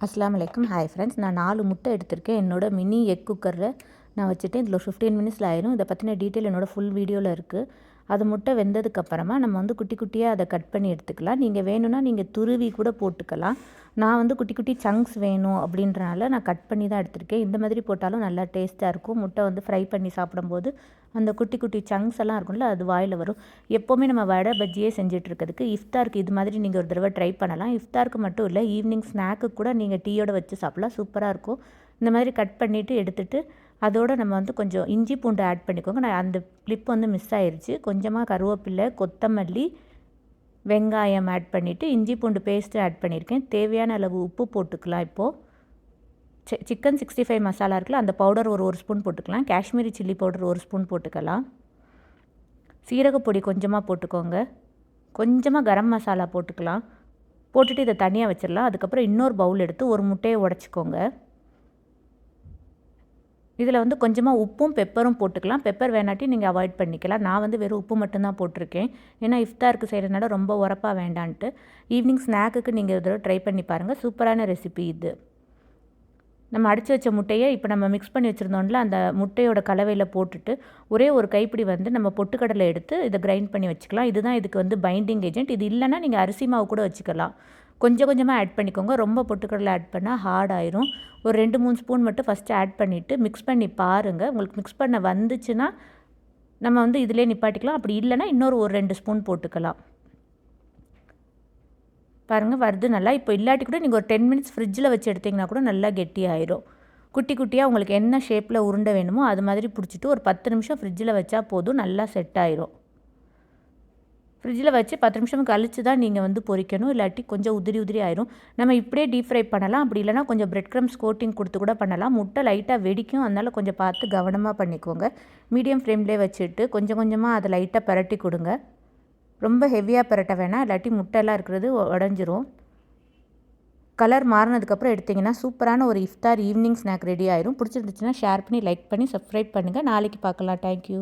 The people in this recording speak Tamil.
அஸ்ஸலாமு அலைக்கும். ஹாய் ஃப்ரெண்ட்ஸ், நான் 4 முட்டை எடுத்திருக்கேன். என்னோட மினி எக் குக்கரில் நான் வச்சுட்டேன். இதில் 15 மினிட்ஸில் ஆயிரும். இதை பற்றின டீட்டெயில் என்னோடய ஃபுல் வீடியோவில் இருக்குது. அது முட்டை வெந்ததுக்கப்புறமா நம்ம வந்து குட்டி குட்டியாக அதை கட் பண்ணி எடுத்துக்கலாம். நீங்கள் வேணும்னா நீங்கள் துருவி கூட போட்டுக்கலாம். நான் வந்து குட்டி குட்டி சங்க்ஸ் வேணும் அப்படின்றனால நான் கட் பண்ணி தான் எடுத்திருக்கேன். இந்த மாதிரி போட்டாலும் நல்லா டேஸ்ட்டாக இருக்கும். முட்டை வந்து ஃப்ரை பண்ணி சாப்பிடும்போது அந்த குட்டி குட்டி சங்க்ஸ் எல்லாம் இருக்கும்ல, அது வாயில் வரும். எப்போவுமே நம்ம வடை பஜ்ஜியே செஞ்சுட்டு இருக்கிறதுக்கு இஃப்தாருக்கு இது மாதிரி நீங்கள் ஒரு தடவை ட்ரை பண்ணலாம். இஃப்தாருக்கு மட்டும் இல்லை, ஈவினிங் ஸ்நாக்கு கூட நீங்கள் டீயோட வச்சு சாப்பிட்லாம். சூப்பராக இருக்கும். இந்த மாதிரி கட் பண்ணிவிட்டு எடுத்துகிட்டு அதோடு நம்ம வந்து கொஞ்சம் இஞ்சி பூண்டு ஆட் பண்ணிக்கோங்க. நான் அந்த கிளிப் வந்து மிஸ் ஆயிடுச்சு. கொஞ்சமாக கருவேப்பிலை, கொத்தமல்லி, வெங்காயம் ஆட் பண்ணிவிட்டு இஞ்சி பூண்டு பேஸ்ட்டு ஆட் பண்ணியிருக்கேன். தேவையான அளவு உப்பு போட்டுக்கலாம். இப்போது சிக்கன் 65 மசாலா இருக்குல்ல, அந்த பவுடர் ஒரு ஸ்பூன் போட்டுக்கலாம். காஷ்மீரி சில்லி பவுடர் 1 ஸ்பூன் போட்டுக்கலாம். சீரகப்பொடி கொஞ்சமாக போட்டுக்கோங்க. கொஞ்சமாக கரம் மசாலா போட்டுக்கலாம். போட்டுட்டு இதை தனியாக வச்சிடலாம். அதுக்கப்புறம் இன்னொரு பவுல் எடுத்து ஒரு முட்டையை உடச்சிக்கோங்க. இதில் வந்து கொஞ்சமாக உப்பும் பெப்பரும் போட்டுக்கலாம். பெப்பர் வேணாட்டி நீங்கள் அவாய்ட் பண்ணிக்கலாம். நான் வந்து வெறும் உப்பு மட்டும்தான் போட்டிருக்கேன். ஏன்னா இஃப்தாருக்கு செய்கிறதுனால ரொம்ப உரப்பாக வேண்டான்ட்டு. ஈவினிங் ஸ்நாக்குக்கு நீங்கள் இதில் ட்ரை பண்ணி பாருங்கள். சூப்பரான ரெசிபி இது. நம்ம அடித்து வச்ச முட்டையை இப்போ நம்ம மிக்ஸ் பண்ணி வச்சுருந்தோம்ல, அந்த முட்டையோட கலவையில் போட்டுட்டு ஒரே ஒரு கைப்பிடி வந்து நம்ம பொட்டுக்கடலை எடுத்து இதை கிரைண்ட் பண்ணி வச்சுக்கலாம். இதுதான் இதுக்கு வந்து பைண்டிங் ஏஜென்ட். இது இல்லைன்னா நீங்கள் அரிசி மாவு கூட வச்சுக்கலாம். கொஞ்சம் கொஞ்சமாக ஆட் பண்ணிக்கோங்க. ரொம்ப பொட்டுக்கடலை ஆட் பண்ணால் ஹார்ட் ஆயிரும். ஒரு 2-3 ஸ்பூன் மட்டும் ஃபஸ்ட்டு ஆட் பண்ணிவிட்டு மிக்ஸ் பண்ணி பாருங்கள். உங்களுக்கு மிக்ஸ் பண்ண வந்துச்சுன்னா நம்ம வந்து இதிலே நிப்பாட்டிக்கலாம். அப்படி இல்லைன்னா இன்னொரு 2 ஸ்பூன் போட்டுக்கலாம். பாருங்கள், வருது நல்லா. இப்போ இல்லாட்டி கூட நீங்கள் ஒரு 10 மினிட்ஸ் ஃப்ரிட்ஜில் வச்சு எடுத்திங்கன்னா கூட நல்லா கெட்டியாயிரும். குட்டி குட்டியாக உங்களுக்கு என்ன ஷேப்பில் உருண்டை வேணுமோ அது மாதிரி பிடிச்சிட்டு ஒரு 10 நிமிஷம் ஃப்ரிட்ஜில் வச்சா போதும், நல்லா செட் ஆயிரும். ஃப்ரிட்ஜில் வச்சு 10 நிமிஷம் கழித்து தான் நீங்கள் வந்து பொரிக்கணும். இல்லாட்டி கொஞ்சம் உதிரி உதிரி ஆயிரும். நம்ம இப்படியே டீப் ஃப்ரை பண்ணலாம். அப்படி இல்லைனா கொஞ்சம் பிரெட் க்ரம்ஸ் கோட்டிங் கொடுத்து கூட பண்ணலாம். முட்டை லைட்டாக வெடிக்கும். அதனால் கொஞ்சம் பார்த்து கவனமாக பண்ணிக்கோங்க. மீடியம் ஃப்ளேம்லேயே வச்சுட்டு கொஞ்சம் கொஞ்சமாக அதை லைட்டாக பரட்டி கொடுங்க. ரொம்ப ஹெவியாக பரட்ட வேணாம், இல்லாட்டி முட்டையெல்லாம் இருக்கிறது உடஞ்சிரும். கலர் மாறினதுக்கப்புறம் எடுத்திங்கன்னா சூப்பரான ஒரு இஃப்தார் ஈவினிங் ஸ்நாக் ரெடி ஆயிரும். பிடிச்சிருந்துச்சுன்னா ஷேர் பண்ணி, லைக் பண்ணி, சப்ஸ்கிரைப் பண்ணுங்கள். நாளைக்கு பார்க்கலாம். தேங்க்யூ.